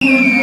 Ay,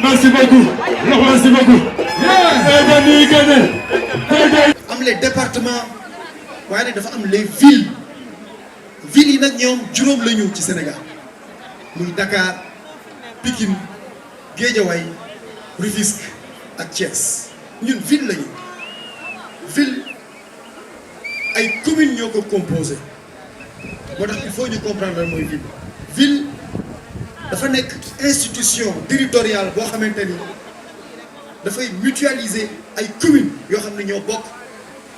Merci beaucoup. Merci beaucoup. am les départements waaye nag dafa am les villes yi nag ñoom juróom la ñu ci Sénégal muy Dakar Pikine Guédiawaye Rufisque ak Thiès ñun ville lañu ville ay communes ñoo ko composé moo tax il faut ñu comprendre lan mooy ville dafa nekk institution territoriale boo xamante ni dafay mutualiser ay communes yoo xam ne ñoo bokk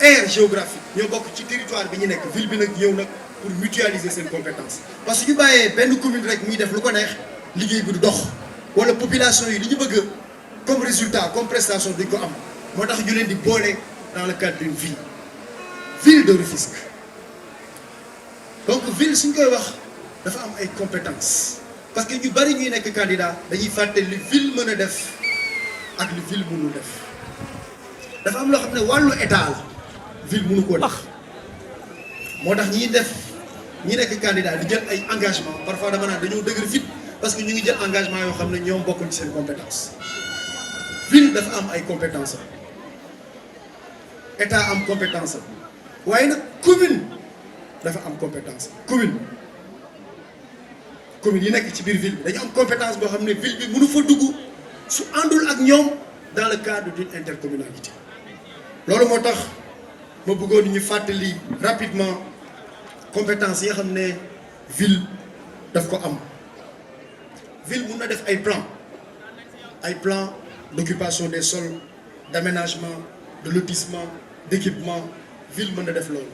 aire géographique ñoo bokk ci territoire bi ñu nekk ville bi nag ñëw nag pour mutualiser seen compétence parce que ñu bàyyee benn commune rek muy def lu ko neex liggéey bi du dox wala population yi li ñu bëgg comme résultat comme prestation duñ ko am moo tax ñu leen di boole dans le cadre d'une ville de Rufisque donc ville suñ koy wax dafa am ay compétences parce que ñu bari ñuy nekk candidat dañuy fàtte li ville mën a def ak li ville mënul def dafa am loo xam ne wàllu état la ville mënu koo def moo tax ñi nekk candidat di jël ay engagement parfois dama naan dañoo dëgër fit parce que ñu ngi jël engagement yoo xam ne ñoom bokkuñ ci seen compétence ville dafa am ay compétence état am compétence waaye nag commune dafa am compétence commune yi nekk ci biir ville bi dañu am compétence boo xam ne ville bi mënu fa dugg su àndul ak ñoom dans le cadre d'une intercommunalité loolu moo tax ma bëggoon ñu fàttali rapidement compétence yi nga xam ne ville daf ko am ville mun na def ay plans d'occupation des sols d'aménagement de lotissement d'équipement ville mën na def loolu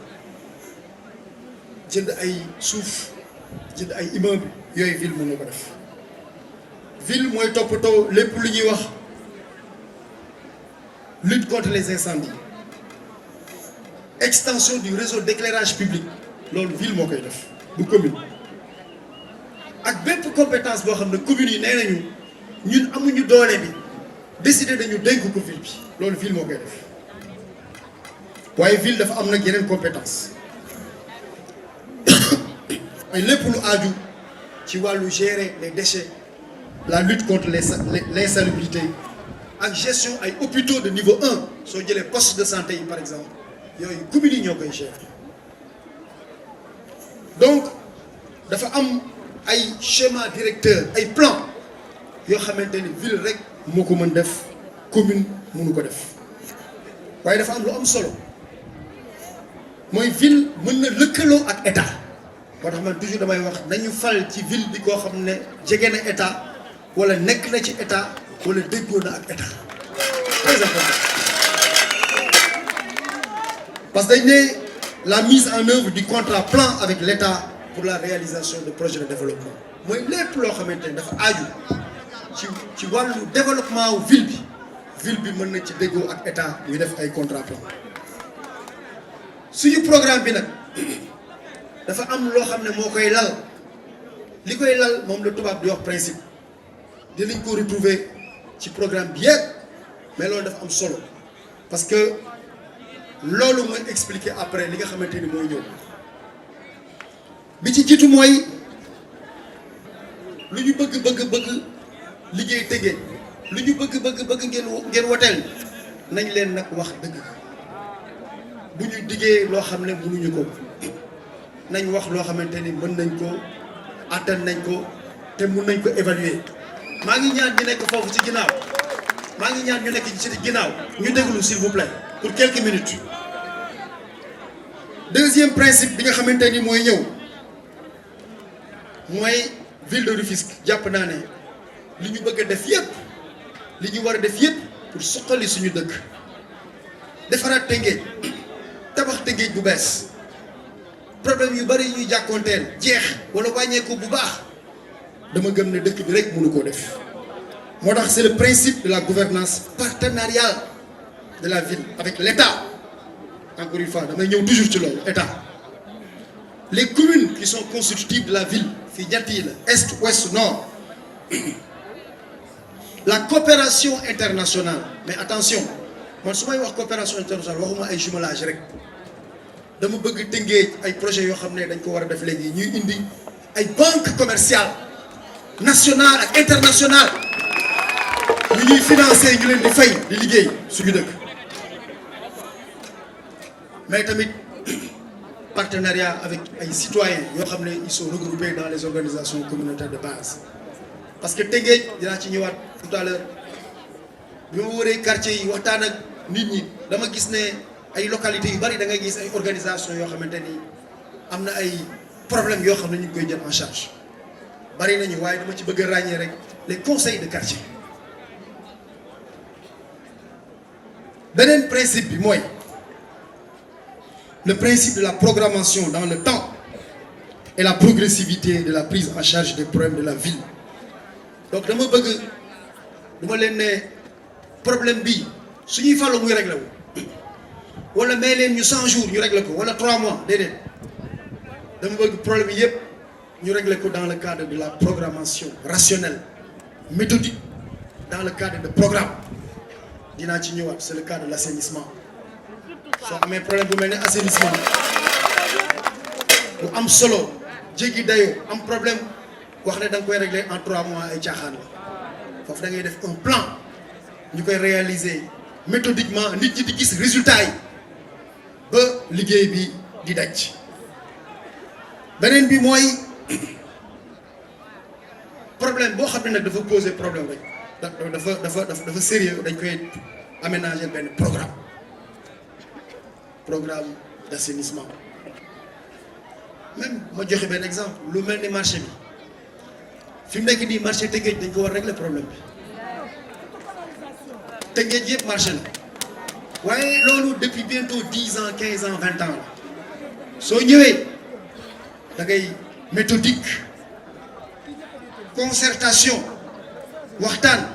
jënd ay suuf jënd ay immeuble yooyu ville mën na ko def ville mooy toppatoo lépp lu ñuy wax lutte contre les incendies extension du réseau d'éclairage public loolu ville moo koy def du commune ak bépp compétence boo xam ne communes yi nee nañu ñun amuñu doole bi décider dañu dénk ko ville bi loolu ville moo koy def waaye ville dafa am nag yeneen compétence mooy lépp lu aaju ci wàllu gérer les déchets la lutte contre l'insalubrité ak gestion ay hôpitaux de niveau 1 soo jëlee poste de santé yi par exemple yooyu communes yi ñoo koy gérer donc dafa am ay schéma directeur ay plan yoo xamante ni ville rek moo ko mën def commune mënu ko def waaye dafa am lu am solo mooy ville mën na lëkkaloo ak état moo tax man toujours damay wax nañu fal ci ville bi koo xam ne jege na état wala nekk na ci état wala déggoo na ak état très important parce que dañ ne la mise en œuvre du contrat plan avec l'état pour la réalisation de projets de développement mooy lépp loo xamante ne dafa aaju ci wàllu développement wu ville bi mën na ci déggoo ak état ñu def ay contrat plan suñu programme bi nag dafa am loo xam ne moo koy lal li koy lal moom la tubaab di wax principe dinañ ko retrouver ci programme bi yëpp mais loolu dafa am solo parce que loolu mooy expliquer après li nga xamante ni mooy ñëw bi ci jiitu mooy lu ñu bëgg liggéey tëggee lu ñu bëgg ngeen woteel nañ leen nag wax dëgg bu ñu diggee loo xam ne mënuñu ko nañ wax loo xamante ni mën nañ ko atteindre nañ ko te mën nañ ko évaluer maa ngi ñaan ñu nekk foofu ci ginnaaw maa ngi ñaan ñu nekk ci ginnaaw ñu déglu s'il vous plaît pour quelques minutes. Deuxième principe bi nga xamante ni mooy ñëw mooy ville de Rufisque jàpp naa ne li ñu bëgg a def yépp li ñu war a def yépp pour suqali suñu dëkk defaraat Tëngéej tabax Tëngéej bu bees problème yu bari ñuy jàkkoonteel jeex wala wàññeeku bu baax dama gëm ne dëkk bi rek mënu koo def moo tax c'est le principe de la gouvernance partenariale de la ville avec l'État. Encore une fois damay ñëw toujours ci loolu État les communes qui sont constitutives de la ville fii ñett yi la est ouest nord la coopération internationale mais attention man su may wax coopération internationale waxuma ay jumelage rek dama bëgg Tëngéej ay projets yoo xam ne dañ ko war a def léegi ñuy indi ay banque commerciale nationale ak internationale ñu ñuy financer ñu leen di fay di liggéey suñu dëkk mais tamit partenariat avec ay citoyens yoo xam ne ils sont regroupés dans les organisations communautaires de base parce que Tëngéej dinaa ci ñëwaat tout à l'heure bi ma wëree quartier yi waxtaan ak nit ñi dama gis ne ay localités yu bari da ngay gis ay organisations yoo xamante ni am na ay problèmes yoo xam ne ñu ngi koy jël en charge bari nañu waaye dama ci bëgg a ràññee rek les conseils de quartier beneen principe bi mooy le principe de la programmation dans le temps et la progressivité de la prise en charge des problèmes de la ville donc dama bëgg duma leen ne problème bi su ñuy fàllu muy réglé wu wala may leen ñu 100 jours ñu réglé ko wala 3 mois déedéet dama bëgg problème yi yëpp ñu réglé ko dans le cadre de la programmation rationnelle méthodique dans le cadre de programme dinaa ci ñëwaat c'est le cas de l'assainissement soo amee problème bu mel ne assainissement bu am solo jéggi dayoo am problème wax ne da nga koy régler en 3 mois ay caaxaan la foofu da ngay def un plan ñu koy réaliser méthodiquement nit ñi di gis résultat yi ba liggéey bi di daj beneen bi mooy problème boo xam ne nag dafa poser problème rek dafa sérieux dañ koy aménager benn programme d'assainissement même ma joxe benn exemple lu mel ni marché bi fi mu nekk nii marché Tëngéej dañ ko war régler problème bi Tëngéej yëpp marché la waaye loolu depuis bientôt 10 ans 15 ans 20 ans la soo ñëwee da ngay méthodique concertation waxtaan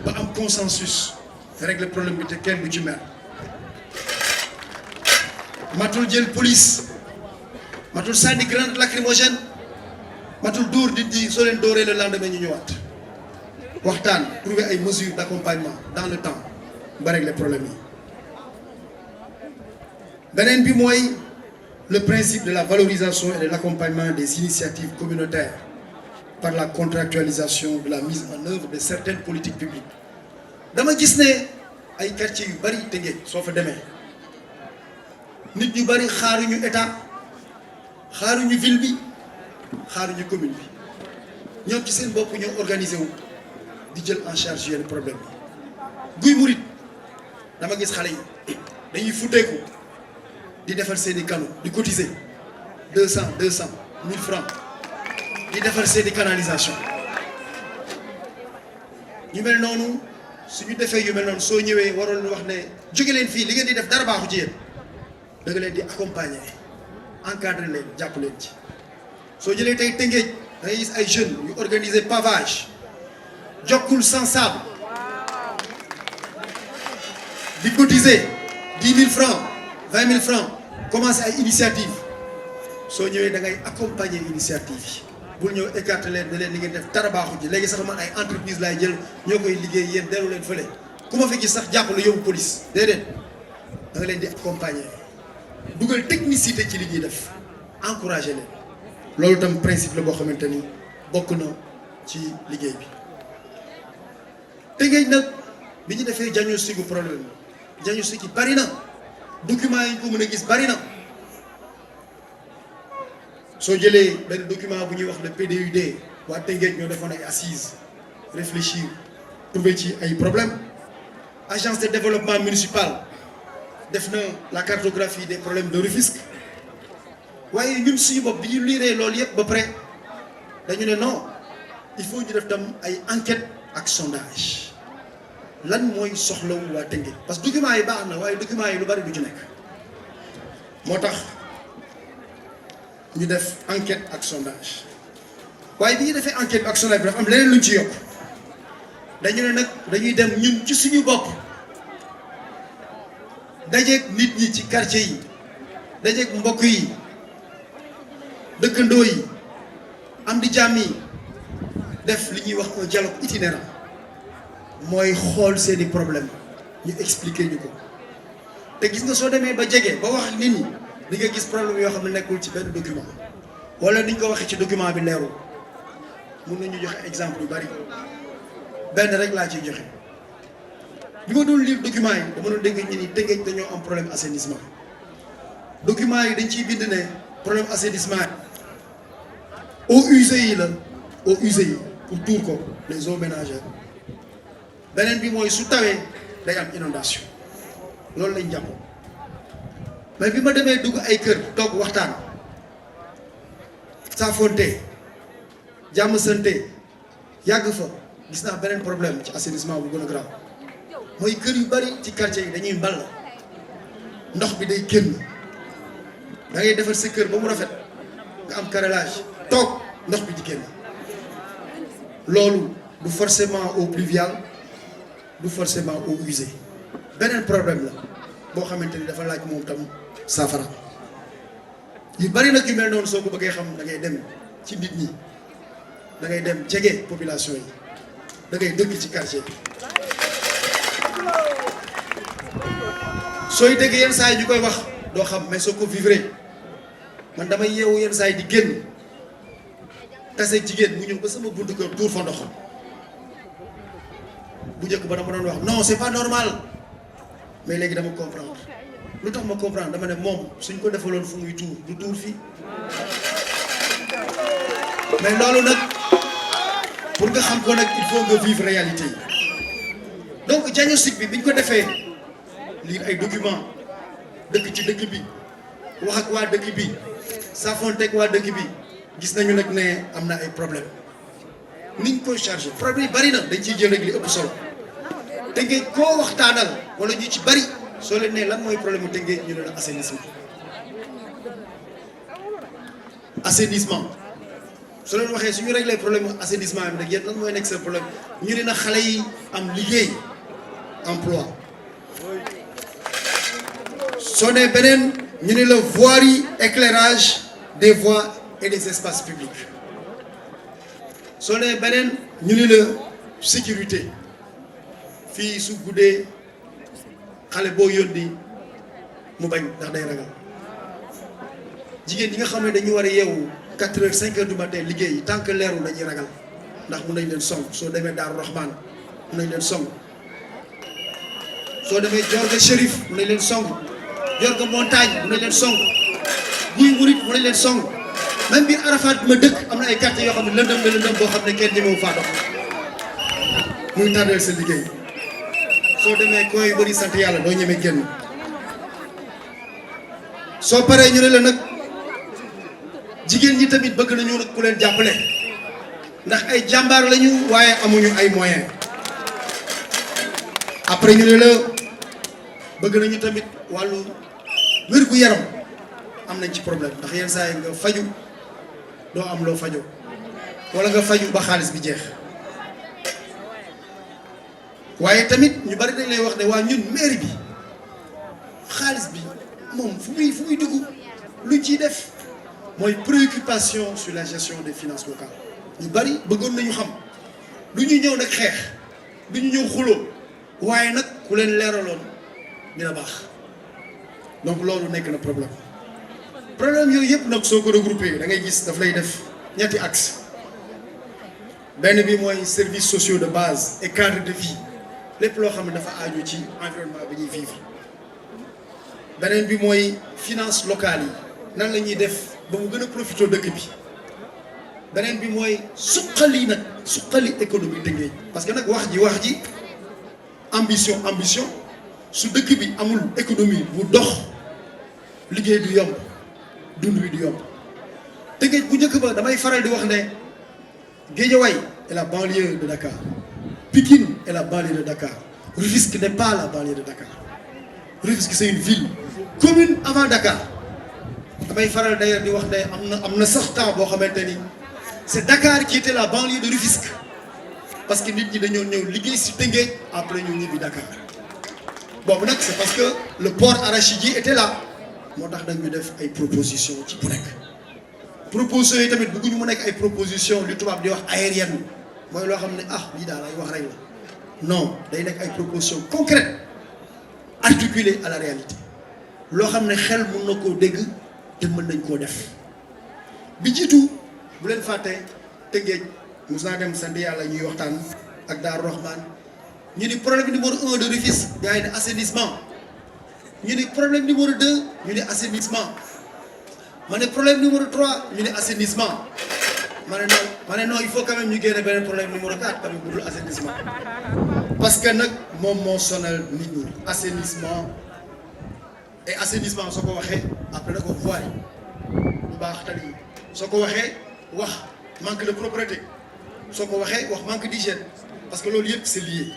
ba am consensus régler problème bi te kenn du ci mer matul jël police matul sànni grenade lacrymogène matul dóor nit ñi soo leen dóoree le lendemain ñu ñëwaat waxtaan trouver ay mesures d'accompagnement dans le temps ba régler problème yi beneen bi mooy le principe de la valorisation et de l'accompagnement des initiatives communautaires par la contractualisation de la mise en œuvre de certaines politiques publiques dama gis ne ay quartiers yu bari Tëngéej soo fa demee nit ñu bari xaaruñu état xaaruñu ville bi xaaruñu commune bi ñoom ci seen bopp ñoo organisé wu di jël en charge yenn problème bi Guy Murit dama gis xale yi dañuy futteeku di defar seeni canaux di cotiser 200 1000 francs di defar seeni canalisation ñu mel noonu suñu defee yu mel noonu soo ñëwee waroon wax ne jóge leen fii li ngeen di def dara baaxu ci yéen da nga leen di accompagner encadrer leen jàpp leen ci soo jëlee tey Tëngéej da ngay gis ay jeunes yu organiser pavage jokkul sans sable di cotiser 10 000 francs 20 000 francs commencer ay initiative soo ñëwee da ngay accompagner initiative yi bul ñëw écarter leen ne leen li ngeen def dara baaxu ji léegi sax man ay entreprise laay jël ñoo koy liggéey yéen dellu leen fële ku ma fi gis sax jàpp la yóbbu police déedéet da nga leen di accompagner dugal technicité ci li ñuy def encourager leen loolu tam principe la boo xamante ni bokk na ci liggéey bi Tëngéej nag bi ñu defee diagnostic problème diagnostic yi bari na documents yi ñu ko mën a gis bari na soo jëlee benn document bu ñuy wax le PDUD waa Tëngéej ñoo defoon ay assises réfléchir trouver ci ay problèmes agence de développement municipal def na la cartographie des problèmes de Rufisque waaye ñun suñu bopp bi ñu liiree loolu yëpp ba pare dañu ne non il faut ñu def tam ay enquête ak sondage lan mooy soxlawu waa Tëngéej parce que documents yi baax na waaye documents yi lu bari du ci nekk moo tax ñu def enquête ak sondage waaye bi ñu defee enquête ak sondage bi dafa am leneen luñ ci yokk dañu ne nag dañuy dem ñun ci suñu bopp dajeeg nit ñi ci quartier yi dajeeg mbokk yi dëkkandoo yi am di jàmm yi def li ñuy wax un dialogue itinérant mooy xool seeni problème ñu expliquer ñu ko te gis nga soo demee ba jege ba wax nit ñi di nga gis problème yoo xam ne nekkul ci benn document wala ni ñu ko waxee ci document bi leerul mun nañu joxe exemple yu bari benn rek laa ciy joxe bi ma doon lire document yi dama doon dégg ñi ni Tëngéej dañoo am problème assainissement document yi dañ ciy bind ne problème assainissement eaux usées yi la eaux usées yi pour tuur ko les eaux ménagères beneen bi mooy su tawee day am inondation loolu lañ jàpp mais bi ma demee dugg ay kër toog waxtaan saafonte jàmm sante yàgg fa gis naa beneen problème ci assainissement bu gën a grave mooy kër yu bari ci quartier yi dañuy mbal ndox bi day génn da ngay defar sa kër ba mu rafet nga am carrelage toog ndox bi di génn loolu du forcément eau pluviale du forcément eau usée beneen problème la boo xamante ni dafa laaj moom tam saafara yu bari nag yu mel noonu soo ko bëggee xam da ngay dem ci nit ñi da ngay dem jege population yi da ngay dëkk ci quartier bi sooy dégg yenn saa yi ñu koy wax doo xam mais soo ko vivre man damay yeewu yenn saa yi di génn taseeg jigéen mu ñëw ba sama buntu kër tuur fa ndox bu njëkk ba dama doon wax non c'est pas normal mais léegi dama comprendre lu tax ma comprendre dama ne moom suñ ko defaloon fu muy tuur du tuur fii mais loolu nag pour nga xam ko nag il faut nga vivre réalité yi donc diagnostic bi biñ ko defee lire ay documents dëkk ci dëkk bi wax ak waa dëkk bi saafonteeg waa dëkk bi gis nañu nag ne am na ay problème niñ koy chargé problème yi bari na dañ ciy jël rek li ëpp solo Tëngéej koo waxtaanal wala ñu ci bari soo leen nee lan mooy problème mu Tëngéej ñu ne la assainissement soo leen waxee suñu réglé problème mu assainissement bi nag yéen lan mooy nekk seen problème ñu ne na xale yi am liggéey emploi soo nee beneen ñu ne la voirie éclairage des voies et des espaces publics soo nee beneen ñu ne la sécurité fii su guddee xale boo yónni mu bañ ndax day ragal jigéen ñi nga xam ne dañu war a yeewu 4 heures 5 heures du matin liggéey tant que leerul dañuy ragal ndax mun nañ leen song soo demee Daaru Rahman mun nañ leen song soo demee Jorga Chérif mun nañ leen song Jorga Montagne mun nañ leen song Guy Murit mun nañ leen song même biir Arafat bi ma dëkk am na ay quartiers yoo xam ne lëndëm na lëndëm boo xam ne kenn ñemewu faa dox muy tardeel sa liggéey soo demee koy bëri sant yàlla doo ñemee génn soo paree ñu ne la nag jigéen ñi tamit bëgg nañu nag ku leen jàppale ndax ay jàmbaar lañu waaye amuñu ay moyens après ñu ne la bëgg nañu tamit wàllu wér-gu-yaram am nañ ci problème ndax yenn saa yi nga faju doo am loo fajoo wala nga faju ba xaalis bi jeex waaye tamit ñu bari dañ lay wax ne waa ñun mairie bi xaalis bi moom fu muy dugg luñ ciy def mooy préoccupation sur la gestion des finances locales ñu bari bëggoon nañu xam du ñu ñëw nag xeex du ñu ñëw xuloo waaye nag ku leen leeraloon dina baax donc loolu nekk na problème yooyu yëpp nag soo ko regroupé da ngay gis daf lay def ñetti axe benn bi mooy services sociaux de base et cadre de vie lépp loo xam ne dafa aaju ci environnement bi ñuy vivre beneen bi mooy finance locale yi nan la ñuy def ba mu gën a profité dëkk bi beneen bi mooy suqali économie Tëngéej parce que nag wax ji ambition su dëkk bi amul économie bu dox liggéey du yomb dund bi du yomb Tëngéej bu njëkk ba damay faral di wax ne Guédiawaye est la banlieue de Dakar. Pikine est la banlieue de Dakar. Rufisque n'est pas la banlieue de Dakar. Rufisque c'est une ville commune avant Dakar. damay faral d'ailleurs di wax ne am na sax temps boo xamante ni c'est Dakar qui était la banlieue de Rufisque parce que nit ñi dañoo ñëw liggéey si Tëngéej après ñu ñibbi Dakar boobu nag c'est parce que le port arachidier était là moo tax dañu def ay propositions ci bu nekk propositions yi tamit bëgguñu mu nekk ay propositions li tubaab di wax aérienne mooy loo xam ne lii daal ay wax rek la non day nekk ay propositions concrètes articulées à la réalité loo xam ne xel mën na koo dégg te mën nañ koo def bi jiitu bu leen fàtte Tëngéej mos naa dem sant yàlla ñuy waxtaan ak Daaru Rahman ñu ni problème numéro 1 de Rufisque gars yi ne assainissement ñu ni problème numéro 2 ñu ni assainissement ma ne problème numéro 3 ñu ni assainissement ma ne non il faut quand même ñu génne beneen problème numéro 4 tamit bu dul assainissement parce que nag moom moo sonal nit ñi assainissement et assainissement soo ko waxee après nag wax voirie bu baax tali yi soo ko waxee wax manque de propreté soo ko waxee wax manque d'hygiène parce que loolu yëpp c'est lié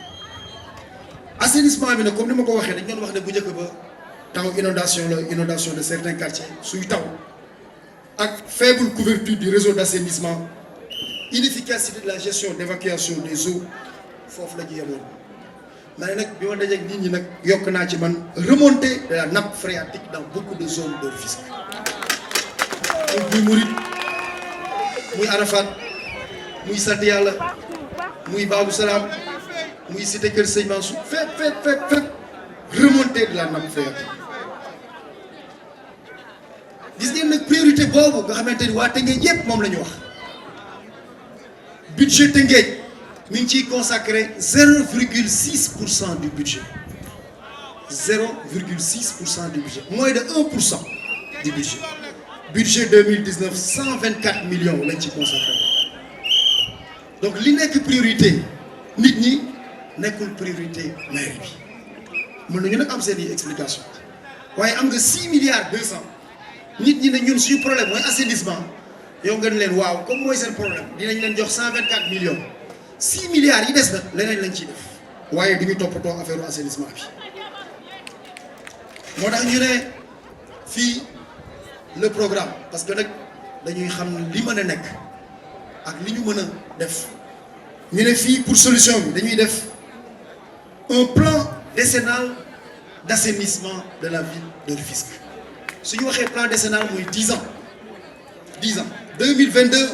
assainissement bi nag comme ni ma ko waxee dañ doon wax ne bu njëkk ba taw inondation la inondation de certains quartiers suy taw ak faible couverture du réseau d'assainissement inefficacité de la gestion d'évacuation des eaux foofu la ñu yemoon ma ne nag bi ma dajeeg nit ñi nag yokk naa ci man remontée de la nappe phréatique dans beaucoup de zones de Rufisque muy Mouride muy Arafat muy sant yàlla muy Babou Salam muy cité Kër Sëñ Mansour fépp remontée de la nappe phréatique gis ngeen nag priorité boobu nga xamante ni waa Tëngéej yépp moom la ñu wax budget Tëngéej mi ngi ciy consacré 0,6% du budget 0,6% du budget moins de 1% du budget budget 2019 124 millions lañ ci consacré donc li nekk priorité nit ñi nekkul priorité maire bi mën nañu nag am seen i explication waaye am nga 6 milliards 200 nit ñi ne ñun suñu problème mooy assainissement yow nga ne leen waaw comme mooy seen problème dinañ leen jox 124 millions 6 milliards yi des na leneen lañ ciy def waaye du ñu toppatoo affaire assainissement bi moo tax ñu ne fii le programme parce que nag dañuy xam li mën a nekk ak li ñu mën a def ñu ne fii pour solution bi dañuy def un plan décennal d'assainissement de la ville de Rufisque su ñu waxee plan décennal mooy 10 ans 2022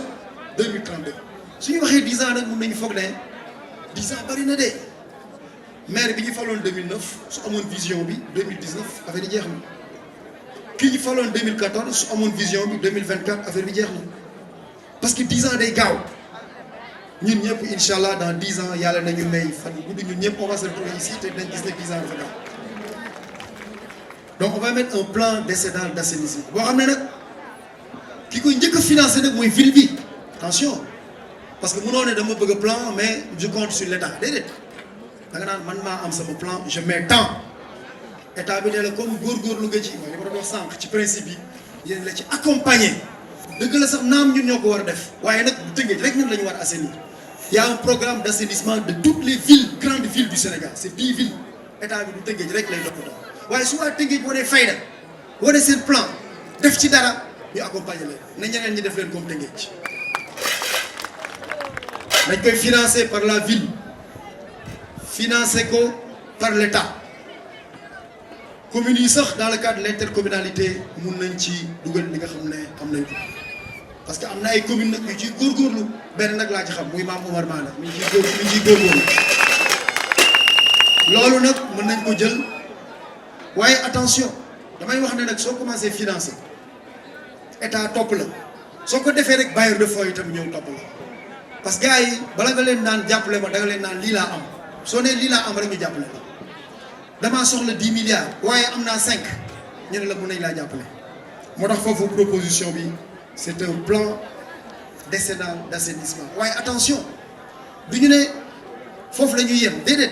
2032 su ñu waxee 10 ans nag mën nañu foog ne 10 ans bari na de maire bi ñu faloon 2009 su amoon vision bi 2019 affaire yi jeex na kii ñu faloon 2014 su amoon vision bi 2024 affaire bi jeex na parce que 10 ans day gaaw ñun ñëpp incha allah dans 10 ans yàlla nañu may fan gudd ñun ñëpp on va se retrouver ici te dañ gis ne 10 ans dafa gaaw donc on va mettre un plan décennal d'assainissement boo xam ne nag ki koy njëkk a financer nag mooy ville bi attention parce que mënoo ne dama bëgg a plan mais je compte sur l'état déedéet da nga naan man maa am sama plan je mets temps état bi ne la comme góorgóorlu nga ci mooy li ma doon wax sànq ci principe bi yéen la ci accompagner dëgg la sax naam ñun ñoo ko war a def waaye nag bu Tëngéej rek ñun la ñu war a assainir y a un programme d'assainissement de toutes les villes grandes villes du Sénégal c'est 10 villes état bi du Tëngéej rek lay toppatoo waaye su waa Tëngéej wane fayda wane seen plan def ci dara ñu accompagner leen na ñeneen ñi def leen comme Tëngéej dañ koy financer par la ville financer ko par l'État communes yi sax dans le cadre de l'intercommunalité mun nañ ci dugal li nga xam ne am nañ ko parce que am na ay communes nag yu ciy góorgóorlu benn nag laa ci xam muy Maam Omar Maana mi ciy góorgóorlu loolu nag mën nañ ko jël waaye attention damay wax ne nag soo commencé financer état topp la soo ko defee rek bailleur de fonds itam ñëw topp la parce que gars yi bala nga leen naan jàppale ma da nga leen naan lii laa am soo nee lii laa am rek ñu jàppale la damaa soxla 10 milliards waaye am naa 5 ñu ne la mën nañ laa jàppale moo tax foofu proposition bi c'est un plan décennal d'assainissement waaye attention du ñu ne foofu la ñuy yem déedéet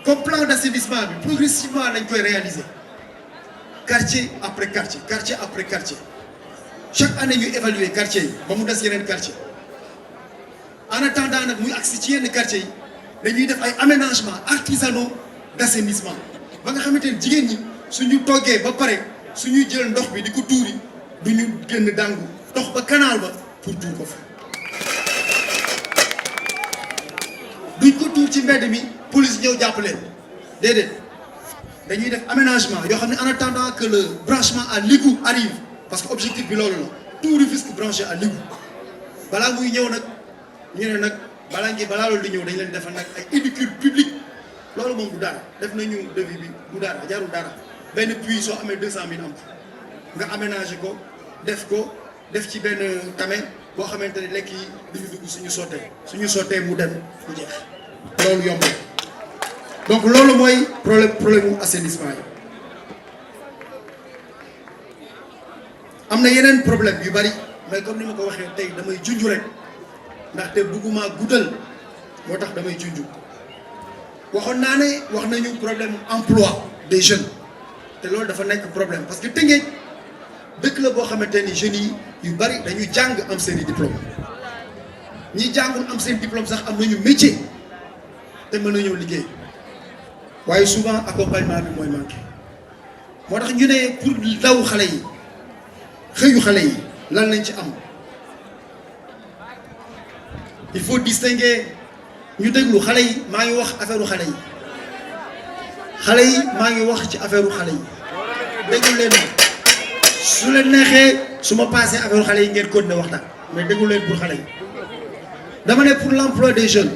comme plan d'assainissement bi progressivement lañ koy réaliser quartier après quartier quartier après quartier chaque année ñu évaluer quartier yi ba mu des yeneen quartier en attendant nag muy agsi ci yenn quartiers yi dañuy def ay aménagements artisanaux d'assainissement ba nga xamante ne jigéen ñi suñu toggee ba pare suñuy jël ndox bi di ko tuuri du ñu génn dàngu dox ba canal ba pour tuur ko fa duñ ko tuur ci mbedd mi police ñëw jàpp leen déedéet dañuy def aménagement yoo xam ne en attendant que le branchement à l'égout arrive parce que objectif bi loolu la tout Rufisque branché à l'égout balaa muy ñëw nag ñu ne nag balaa loolu di ñëw dañ leen defal nag ay éducule publique loolu moom du dara def nañu devis bi du dara jarul dara benn puits soo amee 200 000 am nga aménagé ko def ci benn tame boo xamante ne lekk yi duñu dugg suñu sottee mu dem mu jeex loolu yomb donc loolu mooy problème mu assainissement yi am na yeneen problème yu bari mais comme ni ma ko waxee tey damay junj rek ndaxte bëgguma guddal moo tax damay junj waxoon naa ne wax nañu problème emploi des jeunes te loolu dafa nekk problème parce que Tëngéej dëkk la boo xamante ni jeunes yi yu bari dañu jàng am seeni diplôme ñi jàngul am seen diplôme sax am nañu métier te mën nañoo liggéey waaye souvent accompagnement bi mooy manqué moo tax ñu ne pour daw xale yi xëyu xale yi lan lañ ci am il faut distinguer ñu déglu xale yi maa ngi wax affaire xale yi maa ngi wax ci affaire xale yi déglu leen su leen neexee su ma passé affaire xale yi ngeen continuer waxtaan mais déglu leen pour xale yi dama ne pour l'emploi des jeunes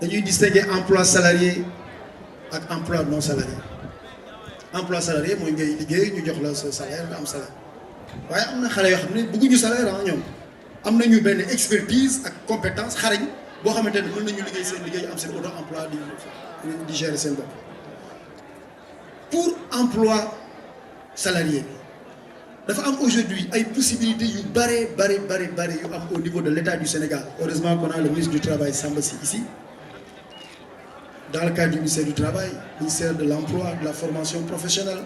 dañuy distinguer emploi salarié ak emploi non salarié emploi salarié mooy ngay liggéey ñu jox la sa salaire nga am salaire waaye am na xale yoo xam ne bëgguñu salaire ñoom am nañu benn expertise ak compétence xarañ boo xamante ne mën nañu liggéey seen liggéey am seen auto emploi di gérer seen bopp pour emploi salarié dafa am aujourd'hui ay possibilités yu bari yu am au niveau de l'État du Sénégal. Heureusement qu'on a le ministre du Travail Samba Sy ici dans le cadre du ministère du Travail, ministère de l'Emploi, de la formation professionnelle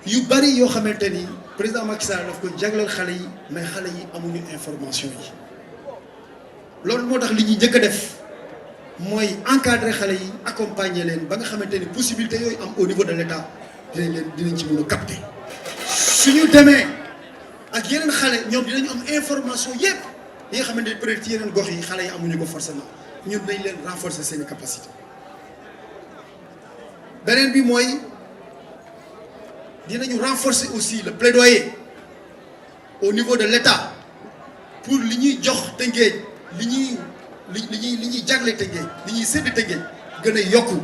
yu bari yoo xamante ni président Macky Sall daf ko jagleel xale yi mais xale yi amuñu information yi loolu moo tax li ñuy njëkk a def mooy encadrer xale yi accompagner leen ba nga xamante ni possibilité yooyu am au niveau de l'État dinañ ci mën a capter suñu demee ak yeneen xale ñoom dinañu am information yépp yi nga xamante ni peut-être ci yeneen gox yi xale yi amuñu ko forcément ñun dañ leen renforcer seeni capacité beneen bi mooy dinañu renforcer aussi le plaidoyer au niveau de l'État pour li ñuy jox Tëngéej li ñuy jagle Tëngéej li ñuy sédd Tëngéej gën a yokku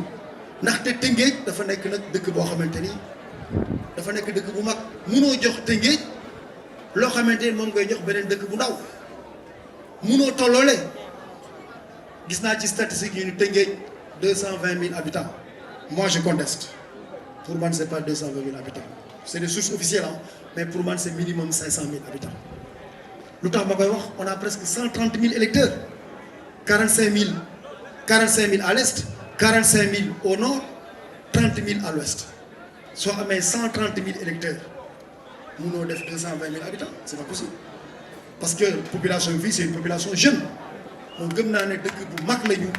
ndaxte Tëngéej dafa nekk nag dëkk boo xamante ni dafa nekk dëkk bu mag munoo jox Tëngéej loo xamante ni moom ngay jox beneen dëkk bu ndaw munoo tolloole gis naa ci statistique yi ñu Tëngéej 220 000 habitants moi je conteste pour moi c'est pas 220 000 habitants c'est des sources officielles mais pour moi c'est minimum 500 000 habitants lu tax ma koy wax on a presque 130 000 électeurs 45 000 à l'est 45 000 au nord 30 000 à l'ouest soo amee 130 000 électeurs munoo def 220 000 habitants c'est pas possible parce que population bi c'est une population jeune moom gëm naa ne dëkk bu mag lañu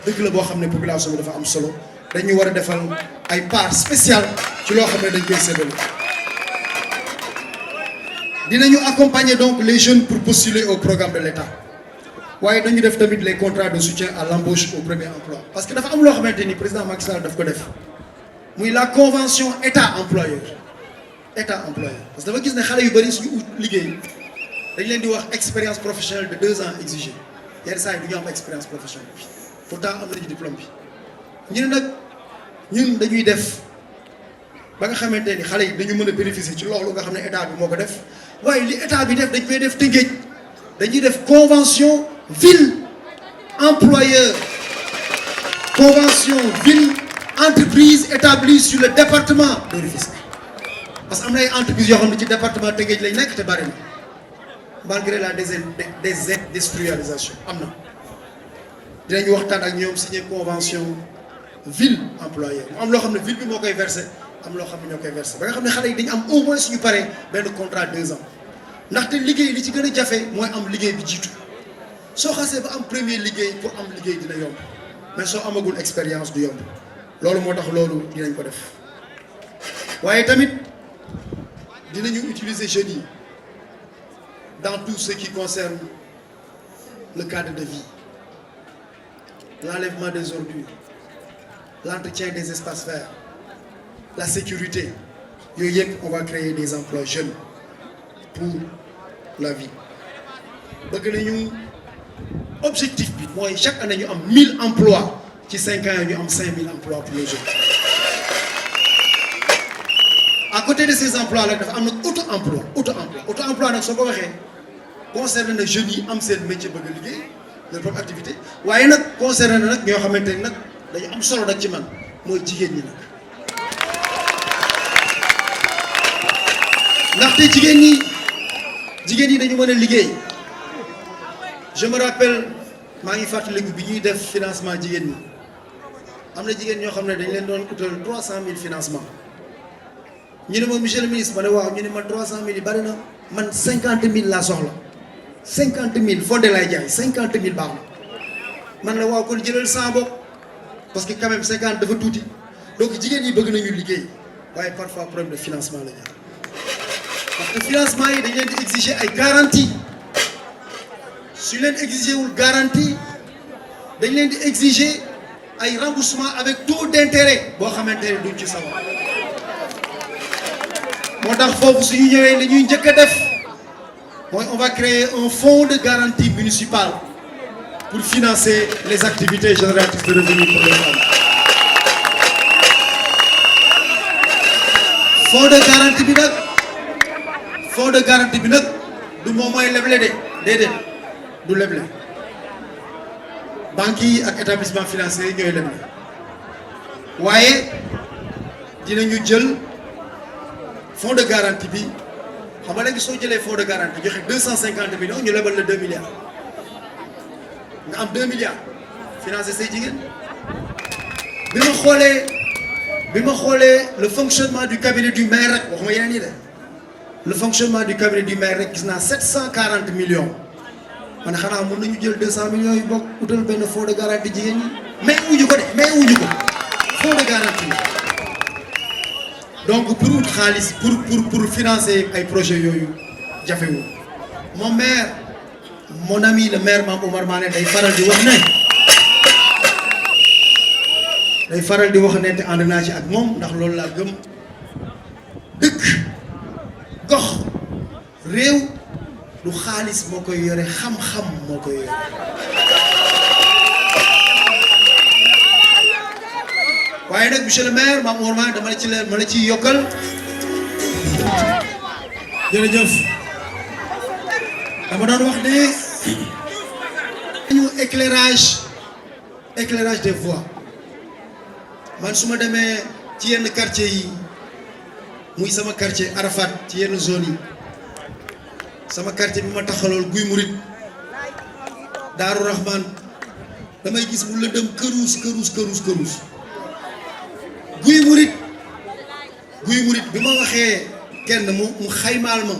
dëkk la boo xam ne population bi dafa am solo dañu war a defal ay part spéciale ci loo xam ne dañ koy séddale dinañu accompagner donc les jeunes pour postuler au programme de l'État waaye dañu def tamit les contrats de soutien à l'embauche au premier emploi parce que dafa am loo xamante ni président Macky Sall daf ko def muy la convention état employeur parce que dafa gis ne xale yu bari suñu ut liggéey dañ leen di wax expérience professionnelle de 2 ans exigée yenn saa yi du ñu am expérience professionnelle bi pourtant am nañu diplôme bi ñu ne nag ñun dañuy def ba nga xamante ni xale yi dañu mën a bénéficier ci loolu nga xam ne état bi moo ko def waaye li état bi def dañ koy def Tëngéej dañuy def convention ville employeur convention ville entreprise établie sur le département de Rufisque parce que am na ay entreprises yoo xam ne ci département Tëngéej lañ nekk te bari na malgré la désindustrialisation am na dinañu waxtaan ak ñoom signer convention ville employeur mu am loo xam ne ville bi moo koy versé am loo xam ne ñoo koy versé ba nga xam ne xale yi dañu am au moins suñu paree benn contrat 2 ans ndaxte liggéey li ci gën a jafe mooy am liggéey bi jiitu soo xasee ba am premier liggéey pour am liggéey dina yomb mais soo amagul expérience du yomb loolu moo tax loolu dinañ ko def waaye tamit dinañu utiliser jeunes yi dans tout ce qui concerne le cadre de vie, l'enlèvement des ordures, l'entretien des espaces verts, la sécurité. On va créer des emplois jeunes pour la vie. Objectif, chaque année, nous avons 1000 emplois. Qui 5 ans, nous avons 5000 emplois pour les jeunes. À côté de ces emplois-là, nous avons un auto-emploi. Auto-emploi, concerne les jeunes qui ont ce métier de propre activité. Mais concerne les gens qui ont solo nak ci man moy jigen ñi nak ndaxte jigen ñi dañu mëna liggéey. Je me rappelle maa ngi fàttaliku bi ñuy def financement jigen ñi amna jigen ñoo xamne dañ leen doon utal 300 000 financement ñu ne ma monsieur le ministre ma ne waaw ñu ne ma 300 000 yi bari na man 50 000 laa soxla 50 000 fondé lay jaay 50 000 baax na man la waaw kon jëlal 100 bokk parce que quand même 50 dafa tuuti donc jigéen ñi bëgg nañu liggéey waaye parfois problème de financement la ñu parce que financement yi dañ leen di exiger ay garantie su leen exiger wul garantie dañ leen di exiger ay remboursement avec taux d'intérêt boo xamante ne duñ ci sawar moo tax foofu suñu ñëwee li ñuy njëkk a def mooy on va créer un fonds de garantie municipal pour financer les activités génératrices de revenus pour les femmes. Fonds de garantie bi nag du moom mooy leble de déedéet du leble banques yi ak établissement financier yi ñooy leble waaye dinañu jël fonds de garantie bi xam nga léegi soo jëlee fonds de garantie joxe 250 millions ñu lebal la 2 milliards nga am 2 milliards financer say jigéen bi ma xoolee le fonctionnement du cabinet du maire rek waxuma yeneen yi de le fonctionnement du cabinet du maire rek gis naa 740 millions man xanaa mën nañu jël 200 millions yi bokk utal benn fonds de garantie jigéen ñi mais wuñu ko fonds de garantie donc pour wut xaalis pour financer ay projets yooyu jafewul mon maire mon ami le maire Mame Oumar Mané day faral di wax ne te ànd naa ci ak moom ndax loolu laa gëm dëkk gox réew du xaalis moo koy yore xam-xam moo koy yore waaye nag monsieur le maire Mame Oumar Mané dama la ci yokkal jërëjëf dama doon wax ne ñu éclairage des voies man su ma demee ci yenn quartier yi muy sama quartier Arafat ci yenn zone yi sama quartier bi ma taxalool Guy Murit Daaru Rahman damay gis mu lëndëm këruus Guy Murit bi ma waxee kenn mu xaymaal ma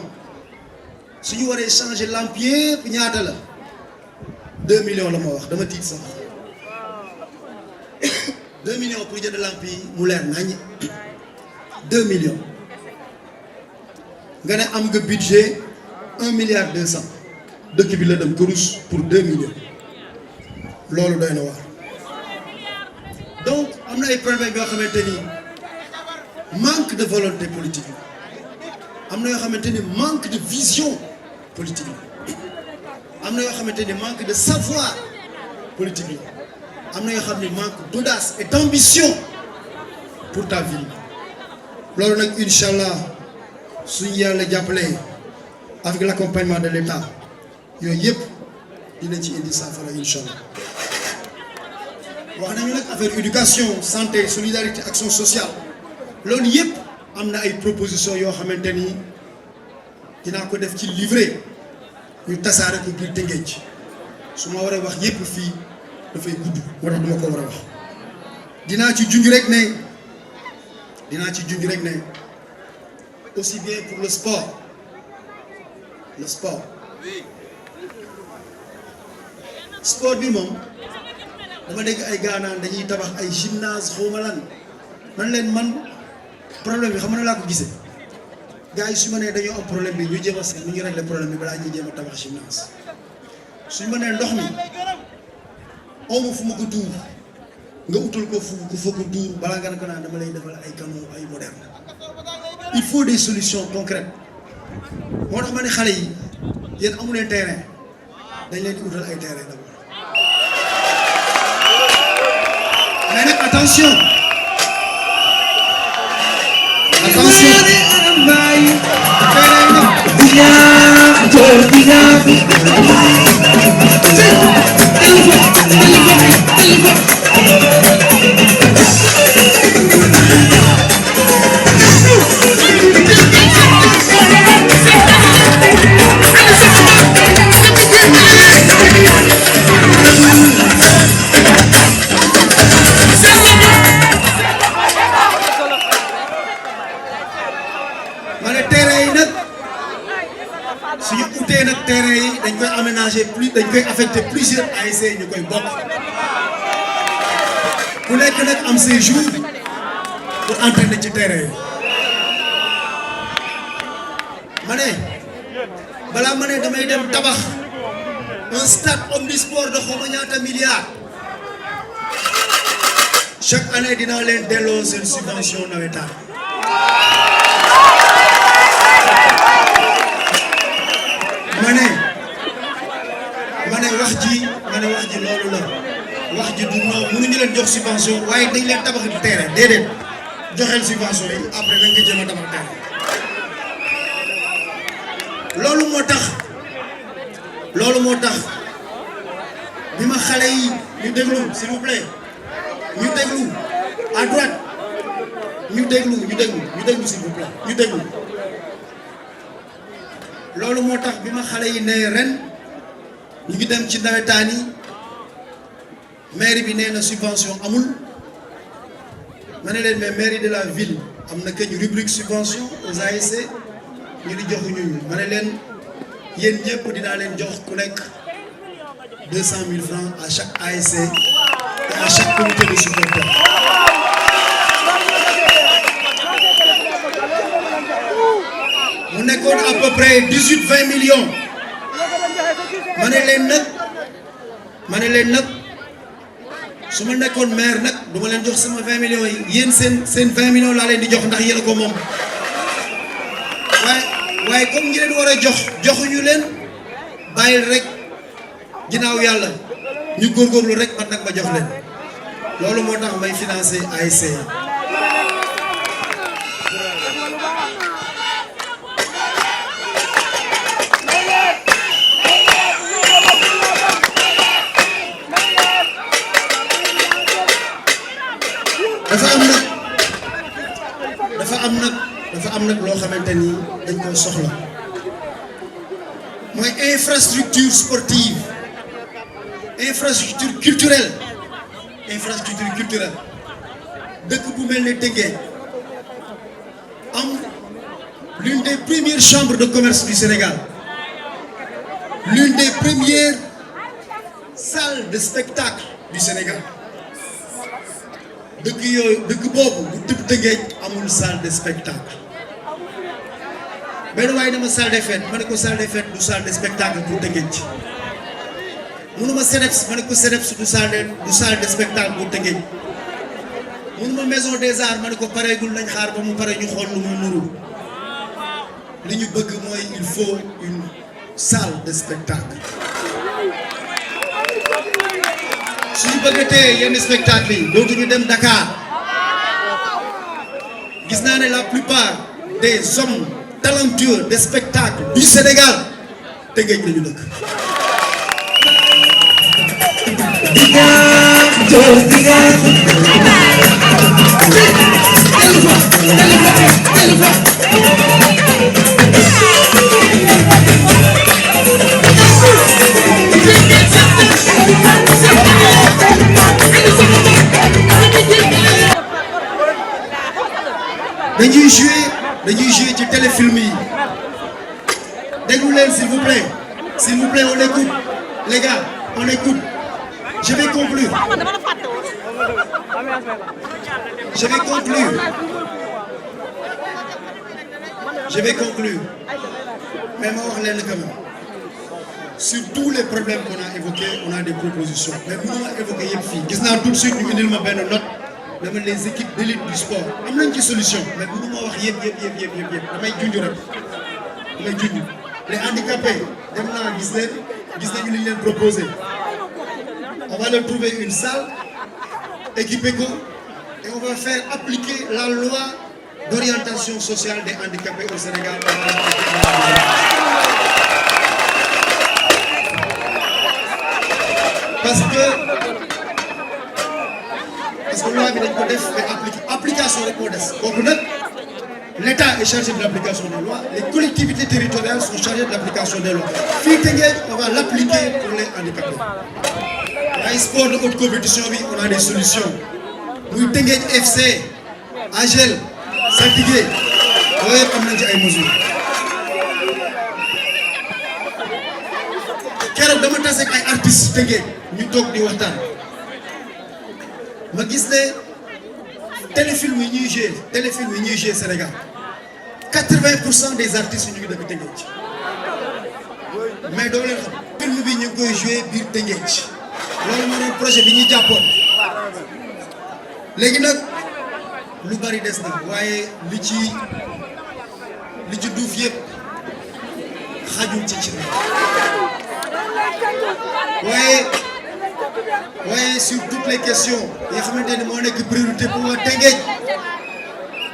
suñu waree changer lampe yépp ñaata la 2 millions la ma wax dama tiit sax 2 millions pour jënd lampe yi mu leer nañ 2 millions nga ne am nga budget 1 milliard 200 dëkk bi la dem kurus pour 2 millions loolu doy na waar donc am na ay problème yoo xamante ni manque de volonté politique am na yoo xamante ni manque de vision politique am na yoo xamante ni manque de savoir politique am na yoo xam ni manque d'audace et d'ambition pour ta ville loolu nag incha allah suñu yàlla jàppale avec l'accompagnement de l'État yooyu yëpp dina ci indi saafara incha allah wax nañu nag affaire éducation santé solidarité action sociale loolu yëpp am na ay propositions yoo xamante ni dinaa ko def ci livret ñu tasaare ko biir Tëngéej su ma waree wax yëpp fii dafay gudd moo tax duma ko war a wax dinaa ci junj rek ne aussi bien pour le sport le sport sport bi moom dama dégg ay gaanaan dañuy tabax ay gymnase xawma lan man leen man problème bi xam nga laa ko gisee gars yi su ma nee dañoo am problème bi ñu jéem a seet nu ñu régler problème bi balaa ñuy jéem a tabax gymnase suñu ma nee ndox mi awma fu ma ko tuur nga utal ko fu fa ko tuur balaa nga ne ko naan dama lay defal ay canaux ay moderne il faut des solutions concrètes moo tax ma ne xale yi yéen amu leen terrain dañ leen di utal ay terrain d'abord mais nag attention suñu utee nag terrain yi dañ koy aménager plus dañ koy affecter plusieurs ASC ñu koy bokk ku nekk nag am ses jours pour entraîner ci terrain yi ma ne balaa ma ne damay dem tabax un stade omnisport de xawma ñaata milliards chaque année dinaa leen delloo seen subvention nawetaan ma ne wax ji loolu la wax ji du non mënuñu leen jox subvention waaye dañ leen tabax di terrain déedéet joxeel subvention yi après dañ ko jéem a tabax terrain loolu moo tax bi ma xale yi ñu déglu s'il vous plaît ñu déglu à droite ñu déglu s'il vous plaît ñu déglu loolu moo tax bi ma xale yi ne ren ñu ngi dem ci nawetaan yi mairie bi nee na subvention amul ma ne leen mais mairie de la ville am na kañ rubrique subvention aux ASC ñu di joxuñu ñu ma ne leen yéen ñëpp dinaa leen jox ku nekk 200 000 francs à chaque ASC et à chaque comité de supporters. mu nekkoon à peu près 18-20 millions ma ne leen nag su ma nekkoon maire nag du ma leen jox sama 20 millions yi yéen seen 20 millions laa leen di jox ndax yéen a ko moom waaye comme ñi leen war a joxuñu leen bàyyil rek ginnaaw yàlla ñu góorgóorlu rek man nag ma jox leen loolu moo tax may financer ASC yi dafa am nag loo xamante ni dañ koo soxla mooy infrastructure sportive infrastructure culturelle dëkk bu mel ne Tëngéej am l'une des premières chambres de commerce du Sénégal l'une des premières salles de spectacle du Sénégal dëkk boobu bu tëb Tëngéej amul salle de spectacle benn waaye dama salle des fêtes ma ne ko salle des fêtes du salle de spectacle pour Tëngéej munuma CNEPS ma ne ko CNEPS du salle de spectacle pour Tëngéej munuma maison des arts ma ne ko pareegul nañ xaar ba mu pare ñu xool lu mu nuru li ñu bëgg mooy il faut une salle de spectacle suñu bëggatee yenn spectacle yi dootuñu dem Dakar gis naa ne la plupart des hommes talentueux des spectacles du Sénégal Tëngéej la ñu dëkk. dañuy jouer ci téléfilm yi déglu leen s'il vous plaît on écoute les gars on écoute je vais conclure mais ma wax leen quand même sur tous les problèmes qu'on a évoqués on a des propositions mais bu ma évoqué yëpp fii gis naa tout de suite ñu indil ma benn note dama les équipes d'élite du sport am nañ ci solution mais bu ma wax yëpp damay junj rek les handicapés dem naa gis nañu li ñu leen proposé on va leur trouver une salle équipé ko et on va faire appliquer la loi d'orientation sociale des handicapés au Sénégal. Parce que loi bi dañ ko def mais application rek moo des kooku nag l'État est chargé de l'application des lois les collectivités territoriales sont chargées de l'application des lois fii Tëngéej on va l'appliquer pour les handicapés ay sport de haute compétition bi on a des solutions muy Tëngéej FC AGEL Saltigué yooyu yëpp am nañ ci ay mesures keroog dama tase ak ay artistes Tëngéej ñu toog di waxtaan ma gis ne téléfilm yi ñuy joué Sénégal 80% des artistes ñu ngi dëkk Tëngéej mais doo leen xam film bi ñu ngi koy joué biir Tëngéej loolu moo doon projet bi ñuy jàppoon léegi nag lu bari des na waaye li ci duuf yëpp xajul ci waaye sur toutes les questions yi xamante ne moo nekk priorité pour waa Tëngéej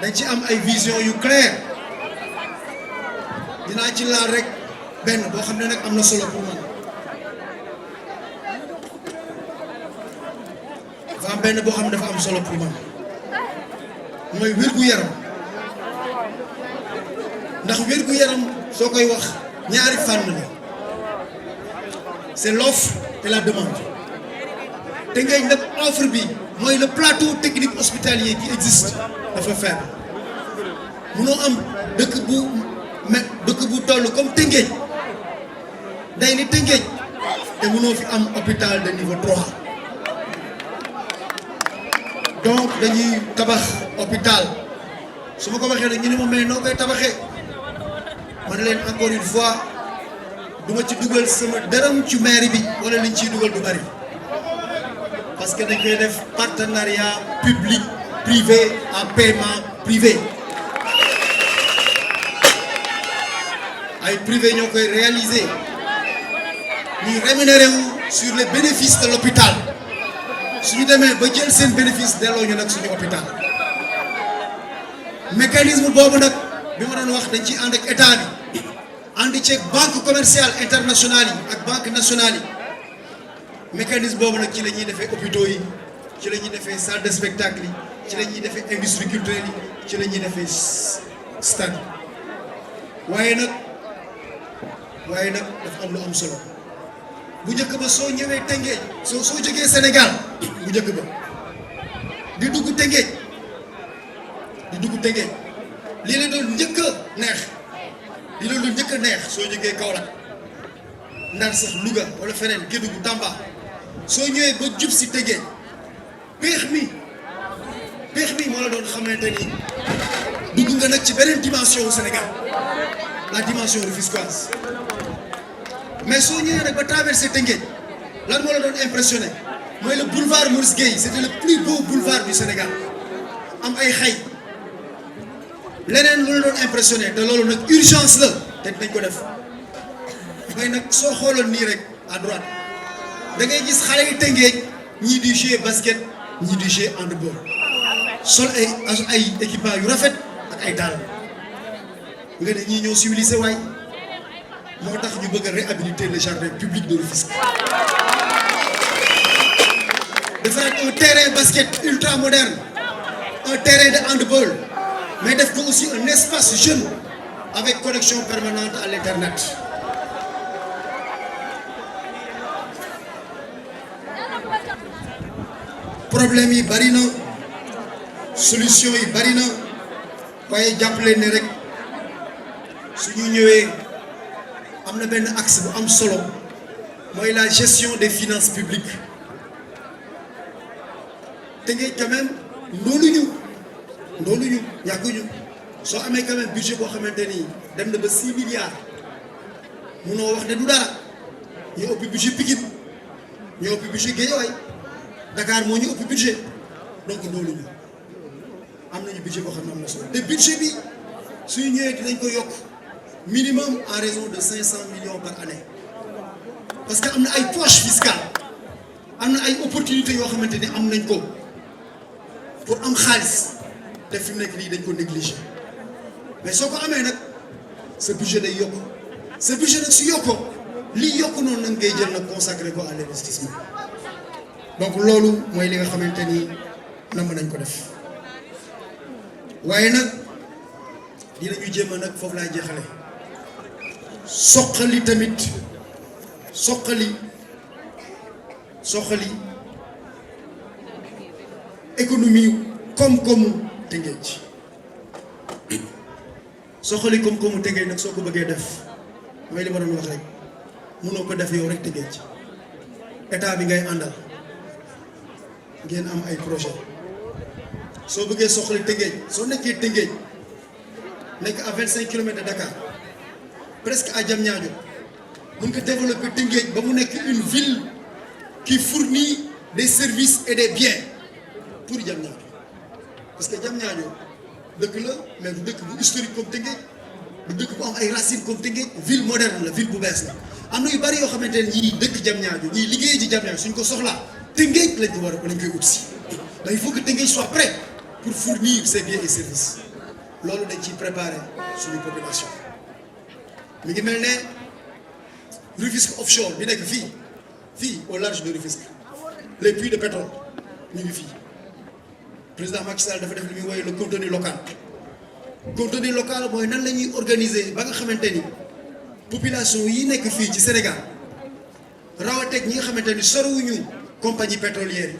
dañ ci am ay vision yu claire dinaa ci laal rek benn boo xam ne nag am na solo pour man dafa am benn boo xam ne dafa am solo pour man mooy wér-gu-yaram ndax wér-gu-yaram soo koy wax ñaari fànn la c'est l'offre et la demande Tëngéej nag offre bi mooy le plateau technique hospitalier qui existe dafa faible munoo am dëkk bu toll comme Tëngéej day ni Tëngéej te munoo fi am hôpital de niveau 3 donc dañuy tabax hôpital su ma ko waxee nag ñu ne ma mais noo koy tabaxee ma ne leen encore une fois du ma ci dugal sama dërëm ci mairie bi wala liñ ciy dugal du bari parce que dañ koy def partenariat public privé à paiement privé ay privé ñoo koy réaliser ñuy rémunérer wu sur les bénéfices de l'hôpital suñu demee ba jël seen bénéfice delloo ñu nag suñu hôpital mécanisme boobu nag bi ma doon wax dañ ci ànd ak état bi ànd ceeg banque commerciale internationale yi ak banque nationale yi mécanisme boobu nag ci la ñuy defee hôpitaux yi ci la ñuy defee salle de spectacle yi ci la ñuy defee industrie culturelle yi ci la ñuy defee stade waaye nag dafa am lu am solo bu njëkk ba soo ñëwee Tëngéej soo jógee Sénégal bu njëkk ba di dugg Tëngéej lii la doon njëkk a neex soo jógee Kaolack Ndar sax Louga wala feneen Kédougou Tamba soo ñëwee ba jub si Tëngéej péex mi moo la doon xamante ni dugg nga nag ci beneen dimension au Sénégal la dimension rufisquoise mais soo ñëwee nag ba traversé Tëngéej lan moo la doon impressionné mooy le boulevard Maurice Guèye c'était le plus beau boulevard du Sénégal am ay xay leneen lu la doon impressionné te loolu nag urgence la te dinañ ko def mooy nag soo xooloon nii rek à droite da ngay gis xale yi Tëngéej ñii di jouer basket ñii di jouer handball sol ay équipement yu rafet ak ay dàll nga ne ñii ñoo civilisé waay moo tax ñu bëgg a réhabiliter le jardin public de Rufisque defaraat un terrain basket ultra moderne un terrain de handball mais def ko aussi un espace jeune avec connexion permanente à l'internet problème yi bari na solution yi bari na waaye jàppale ne rek suñu ñëwee am na benn axe bu am solo mooy la gestion des finances publiques Tëngéej quand même ndooluñu ñàkkuñu soo amee quand même budget boo xamante ni dem na ba 6 milliards munoo wax ne du dara ñu ëpp budget Pikine ñu ëpp budget Guédiawaye Dakar moo ñu ëpp budget donc ndooluñu am nañu budget boo xam ne am na solo te budget bi suñu ñëwee dinañ ko yokk minimum en raison de 500 millions par année parce que am na ay poches fiscales am na ay opportunités yoo xamante ni am nañ ko pour am xaalis te fi mu nekk nii dañ ko négliger mais soo ko amee nag sa budget day yokk sa budget nag su yokkoo lii yokk noonu nag ngay jël nag consacré ko à l'investissement donc loolu mooy li nga xamante ni namb nañ ko def waaye nag dinañu jéem a nag foofu laay jeexale soqali tamit soqali économie koom-koomu Tëngéej soxali koom-koomu Tëngéej nag soo ko bëggee def mooy li ma doon wax rek mënoo ko def yow rek Tëngéej état bi ngay àndal ngeen am ay projet soo bëggee soxali Tëngéej soo nekkee Tëngéej nekk à 25 kilomètres de Dakar presque à Diamniadio mën nga développer Tëngéej ba mu nekk une ville qui fournit des services et des biens pour Diamniadio parce que Diamniadio dëkk la mais du dëkk bu historique comme Tëngéej du dëkk bu am ay racines comme Tëngéej ville moderne la ville bu bees la am na yu bari yoo xamante ne ñii dëkk Diamniadio ñii liggéeyee ci Diamniadio suñ ko soxlaa Tëngéej lañ ko war a lañ koy ut si donc il faut que Tëngéej soit prêt pour fournir ses biens et services loolu dañ ciy préparer suñu population mi ngi mel ne Rufisque offshore bi nekk fii au large de Rufisque les puits de pétrole ñu ngi fii président Macky Sall dafa def li muy woowee le contenu local mooy nan la ñuy organiser ba nga xamante ni population yi nekk fii ci Sénégal rawateeg ñi nga xamante ni sorowuñu compagnie pétrolière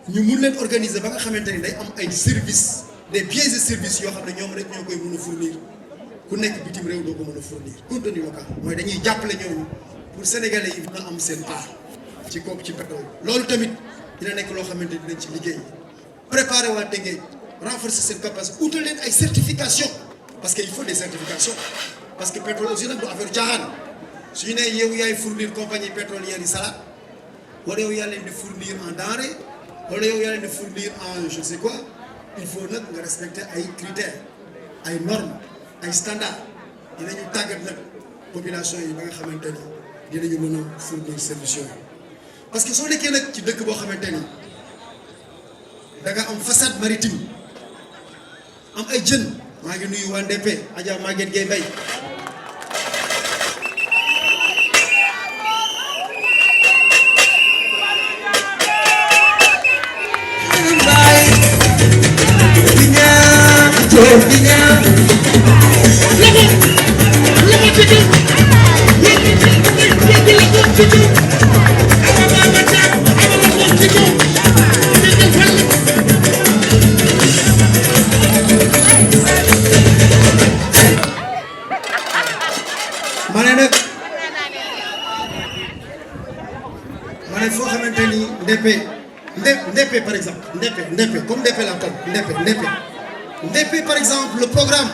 yi ñu mun leen organiser ba nga xamante ni day am ay services des biens et services yoo xam ne ñoom rek ñoo koy mën a fournir ku nekk bitim réew doo ko mën a fournir contenu local mooy dañuy jàppale ñooñu pour sénégalais yi mën a am seen part ci pétrole loolu tamit dina nekk loo xamante ni dinañ ci liggéey préparer waa Tëngéej renforcer seen capacité utal leen ay certification parce que il faut des certifications parce que pétrole aussi nag du affaire caaxaan suñu nee yow yaay fournir compagnie pétrolière yi salade wala yow yaa leen di fournir en denrée wala yow yaa leen di fournir en je sais quoi il faut nag nga respecter ay critères ay normes ay standards dinañu tàggat nag population yi ba nga xamante ni dinañu mën a fournir service yooyu parce que soo nekkee nag ci dëkk boo xamante ni da nga am façade maritime am ay jën maa ngi nuyu waa NDP Adja Maguette Gueye Mbaye Ndépé par exemple Ndépé comme Ndépé la toog Ndépé par exemple le programme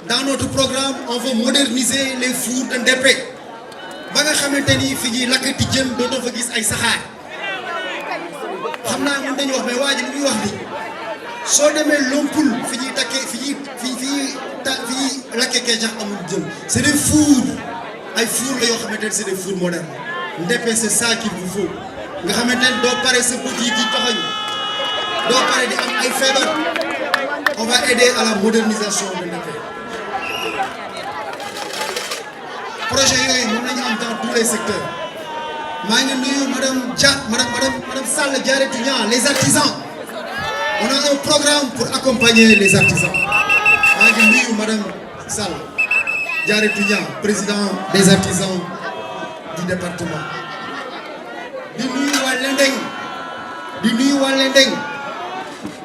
dans notre programme on veut moderniser les fours de Ndépé ba nga xamante ni fi ñuy lakkati jën dootoo fa gis ay saxaar xam naa mën nañu wax mais waa ji li muy wax ni soo demee Lompoul fi ñuy takkee fi ñuy lakkee kecax amul jën c'est des fours ay fours la yoo xamante ni c'est des fours modernes Ndépé c'est ça qu'il vous faut nga xamante ne doo pare sa bët yi di taxañ doo pare di am ay feebar on va aider à la modernisation de Ndépé projet yooyu mën nañu am dans tous les secteurs maa ngi nuyu madame Sall Diarratou Niang les artisans on a un programme pour accompagner les artisans maa ngi nuyu madame Sall Diarratou Niang président des artisans du département di nuyu waa Lendeng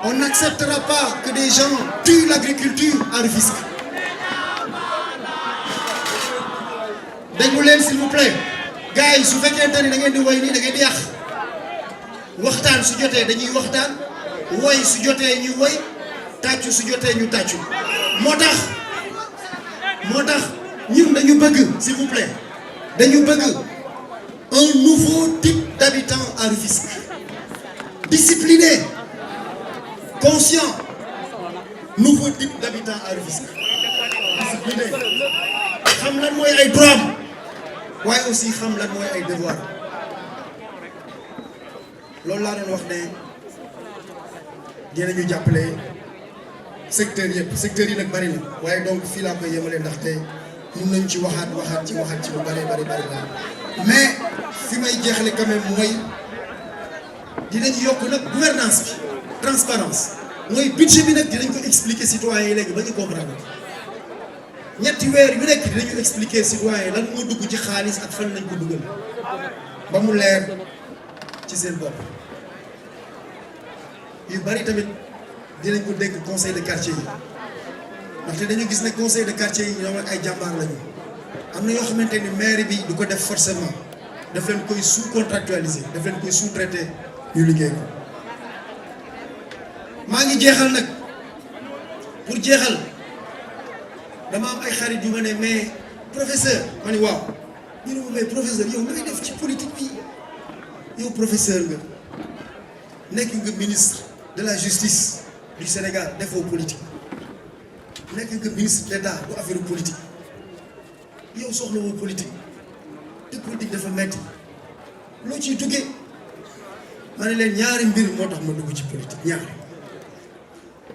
on n'acceptera pas que des gens tuent l'agriculture à Rufisque déglu leen s'il vous plaît gars yi su fekkente ni da ngeen di woy nii da ngeen di yàq waxtaan su jotee dañuy waxtaan woy su jotee ñu woy tàccu su jotee ñu tàccu moo tax ñun dañu bëgg s'il vous plaît dañu bëgg un nouveau type d'habitant à Rufisque discipliné conscient nouveau type d'habitant à Rufisque discipliné xam lan mooy ay droit waaye aussi xam lan mooy ay devoir loolu laa doon wax ne dinañu jàppale secteur yëpp secteurs yi nag bari na waaye donc fii laa koy yemale ndaxte mun nañ ci waxaat ci lu bari mais fi may jeexale quand même mooy dinañ yokk nag gouvernance bi transparence mooy budget bi nag dinañ ko expliquer citoyens yi léegi ba ñu comprendre ñetti weer yu nekk dinañu expliquer citoyens yi lan moo dugg ci xaalis ak fan lañ ko dugal ba mu leer ci seen bopp yu bari tamit dinañ ko dégg conseil de quartier yi ndaxte dañu gis ne conseil de quartier yi ñoom ak ay jàmbaar lañu am na yoo xamante ni maire bi du ko def forcément daf leen koy sous-contractualiser daf leen koy sous-traiter ñu liggéey ko maa ngi jeexal nag pour jeexal dama am ay xarit yu ma ne mais professeur ma ni waaw ñu ne ma mais professeur yow ngay def ci politique bi yow professeur nga nekk nga ministre de la justice du Sénégal defoo politique nekk nga ministre d'État bu affaire politique yow soxla woo politique te politique dafa metti loo ciy duggee ma ne leen ñaari mbir moo tax ma dugg ci politique ñaari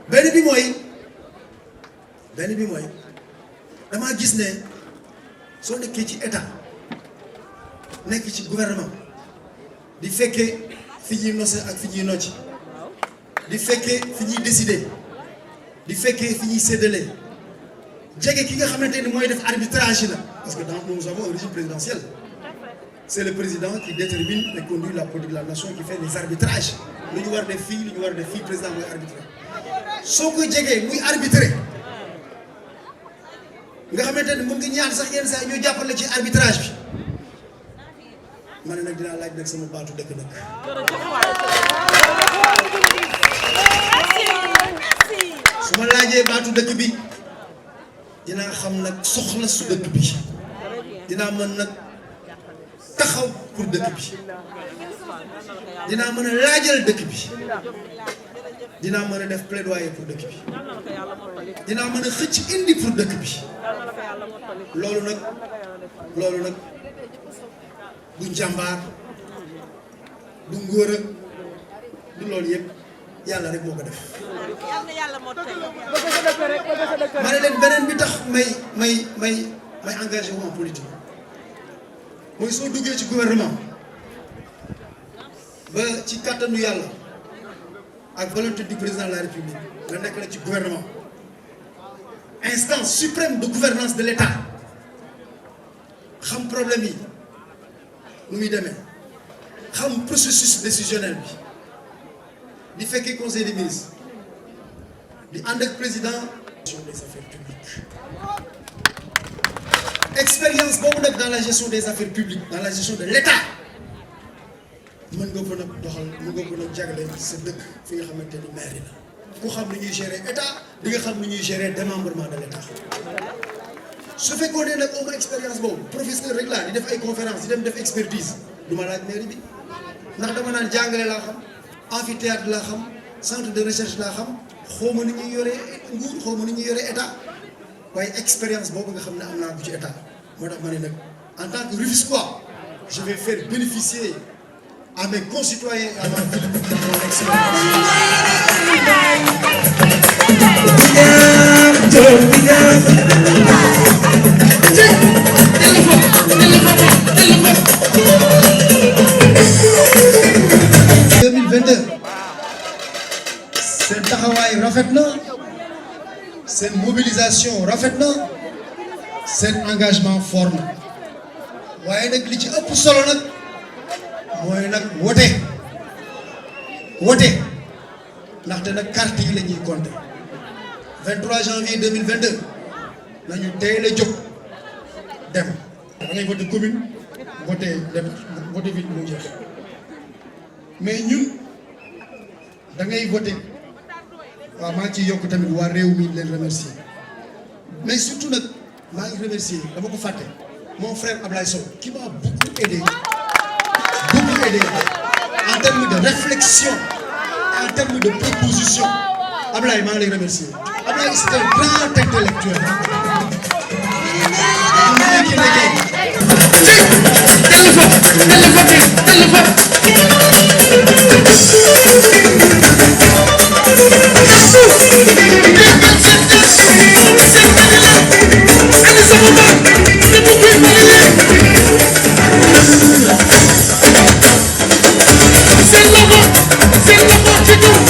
benn bi mooy damaa gis ne soo nekkee ci état nekk ci gouvernement di fekkee fi ñuy nose ak fi ñuy nocci di fekkee fi ñuy décider di fekkee fi ñuy séddale jege ki nga xamante ni mooy def arbitrage yi la parce que nous avons un régime présidentiel c'est le président qui détermine et conduit la politique de la nation qui fait les arbitrages lu ñu war def fii président mooy arbitrer soo ko jegee muy arbitrer nga xamante ni mu ngi ñaan sax yenn saa ñu jàppale ci arbitrage bi ma ne nag dinaa laaj nag sama baatu dëkk nag su ma laajee baatu dëkk bi dinaa xam nag soxla su dëkk bi dinaa mën nag taxaw pour dëkk bi dinaa mën a laajal dëkk bi dinaa mën a def plaidoyer pour dëkk bi dinaa mën a xëcc indi pour dëkk bi loolu nag du njàmbaar du ngóor du loolu yëpp yàlla rek moo ko def. ma ne leen beneen bi tax may engagé wu en politique mooy soo duggee ci gouvernement ba ci kàttanu yàlla ak volonté du président de la république nga nekk la ci gouvernement instance suprême de gouvernance de l'État xam problème yi nu muy demee xam processus décisionnel bi di fekkee conseil des ministres di ànd ak président des affaires publiques expérience boobu nag dans la gestion des affaires publiques dans la gestion de l'État mën nga ko nag doxal mën nga ko nag jagale sa dëkk fi nga xamante ni maire la ku xam ni ñuy gérer état di nga xam ni ñuy gérer démembrement de l'État su fekkoon ne nag am expérience boobu professeur rek laa di def ay conférence di dem def expertise du ma laaj mairie bi ndax dama naan jàngale laa xam amphithéâtre laa xam centre de recherche laa xam xawma ni ñuy yoree nguur xawma ni ñuy yoree état waaye expérience boobu nga xam ne am naa ko ci état moo tax ma ne nag en tant que Rufisquois je vais faire bénéficier à mes concitoyens et à ma ville de mon expérience. 2022 seen taxawaay rafet na seen mobilisation rafet na seen engagement fort na waaye nag li ci ëpp solo nag mooy nag wote ndaxte nag carte yi la ñuy compter 23 janvier 2022 nañu teel a jóg dem da ngay voté commune voté département voté ville mu jeex mais ñun da ngay voté waaw maa ngi ciy yokk tamit waa réew mi leen remercier mais surtout nag maa ngi remercier dama ko fàtte mon frère Ablaye Sow qui m'a beaucoup aidé en termes de réflexion en termes de proposition Ablaye maa ngi lay remercier Ablaye c'est un grand intellectuel.